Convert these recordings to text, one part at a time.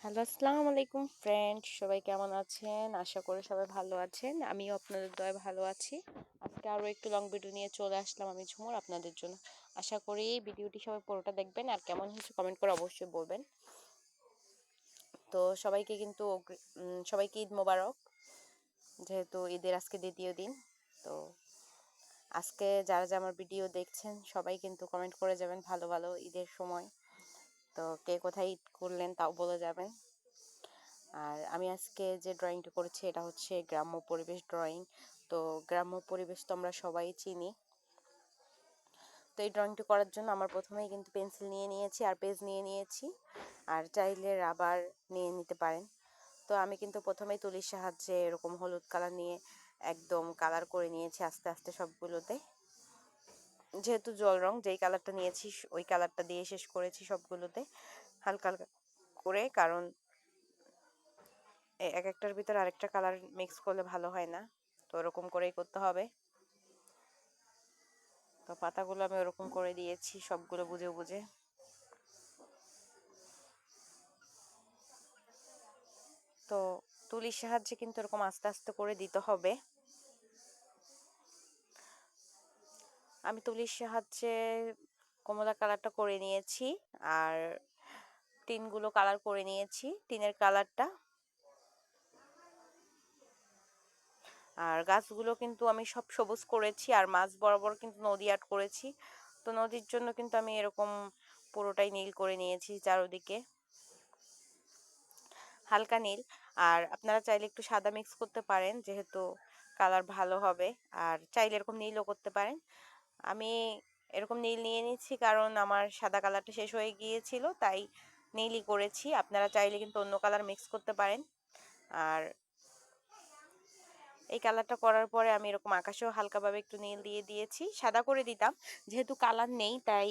Hello, আসসালামু আলাইকুম friend. সবাই কেমন আছেন? আশা করি সবাই ভালো আছেন। আমিও আপনাদের দয়ায় ভালো আছি। আজকে আরো একটু লং ভিডিও নিয়ে চলে আসলাম আমি ঝুমুর আপনাদের জন্য। আশা করি ভিডিওটি সবাই পুরোটা দেখবেন আর কেমন হয়েছে কমেন্ট করে অবশ্যই বলবেন। তো সবাইকে কিন্তু সবাইকে ঈদ মোবারক। যেহেতু ঈদের আজকে দ্বিতীয় দিন। তো আজকে যারা যারা আমার ভিডিও দেখছেন সবাই কিন্তু কমেন্ট করে যাবেন ভালো ভালো ঈদের সময়। তো কে কোথায় ঈদ করলেন তাও বলে যাবেন। আর আমি আজকে যে ড্রয়িংটা করেছি এটা হচ্ছে গ্রাম্য পরিবেশ ড্রয়িং। তো গ্রাম্য পরিবেশ তো আমরা সবাই চিনি। তো এই ড্রয়িংটা করার জন্য আমার প্রথমেই কিন্তু পেন্সিল নিয়ে নিয়েছি আর পেজ নিয়ে নিয়েছি, আর চাইলে রাবার নিয়ে নিতে পারেন। তো আমি কিন্তু প্রথমেই তুলির সাহায্যে এরকম হলুদ কালার নিয়ে একদম কালার করে নিয়েছি আস্তে আস্তে সবগুলোতে। যেহেতু জল রং যেই কালারটা নিয়েছি ওই কালারটা দিয়ে শেষ করেছি সবগুলোতে হালকা হালকা করে, কারণ এক একটার ভিতর আরেকটা কালার মিক্স করলে ভালো হয় না। তো ওরকম করেই করতে হবে। তো পাতাগুলো আমি ওরকম করে দিয়েছি সবগুলো বুঝে বুঝে। তো তুলির সাহায্যে কিন্তু এরকম আস্তে আস্তে করে দিতে হবে। আমি তুলির সাহায্যে কমলা কালারটা করে নিয়েছি আর টিনগুলো কালার করে নিয়েছি, টিনের কালারটা। আর গাছগুলো কিন্তু আমি সব সবুজ করেছি আর মাঝ বরাবর কিন্তু নদী আর্ট করেছি। তো নদীর জন্য কিন্তু আমি এরকম পুরোটাই নীল করে নিয়েছি চারদিকে, হালকা নীল। আর আপনারা চাইলে একটু সাদা মিক্স করতে পারেন যেহেতু কালার ভালো হবে, আর চাইলে এরকম নীলও করতে পারেন। আমি এরকম নীল নিয়ে নিচ্ছি কারণ আমার সাদা কালারটা শেষ হয়ে গিয়েছিল, তাই নীলই করেছি। আপনারা চাইলে কিন্তু অন্য কালার মিক্স করতে পারেন। আর এই কালারটা করার পরে আমি এরকম আকাশেও হালকাভাবে একটু নীল দিয়ে দিয়েছি। সাদা করে দিতাম, যেহেতু কালার নেই তাই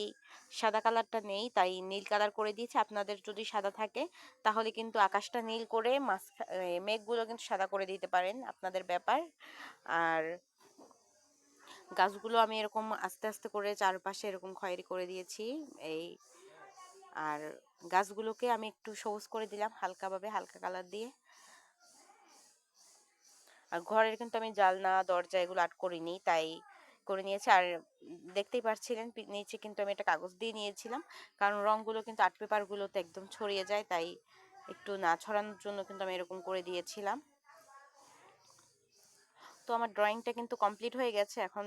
সাদা কালারটা নেই তাই নীল কালার করে দিয়েছি। আপনাদের যদি সাদা থাকে তাহলে কিন্তু আকাশটা নীল করে মেঘগুলো কিন্তু সাদা করে দিতে পারেন, আপনাদের ব্যাপার। আর গাছগুলো আমি এরকম আস্তে আস্তে করে চারপাশে এরকম খয়েরি করে দিয়েছি এই। আর গাছগুলোকে আমি একটু সবুজ করে দিলাম হালকাভাবে, হালকা কালার দিয়ে। আর ঘরের কিন্তু আমি জানলা দরজা এগুলো আর্ট করিনি, তাই করে নিয়েছি। আর দেখতেই পাচ্ছিলেন নিচে কিন্তু আমি একটা কাগজ দিয়ে নিয়েছিলাম, কারণ রংগুলো কিন্তু আর্ট পেপারগুলোতে একদম ছড়িয়ে যায়, তাই একটু না ছড়ানোর জন্য কিন্তু আমি এরকম করে দিয়েছিলাম। তো আমার ড্রয়িংটা কিন্তু কমপ্লিট হয়ে গেছে। এখন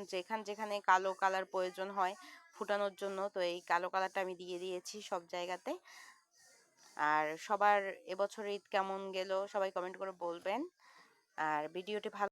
যেখানে কালো কালার প্রয়োজন হয় ফুটানোর জন্য, তো এই কালো কালারটা আমি দিয়ে দিয়েছি সব জায়গাতে। আর সবার এবছর ঈদ কেমন গেল সবাই কমেন্ট করে বলবেন। আর ভিডিওটি ভালো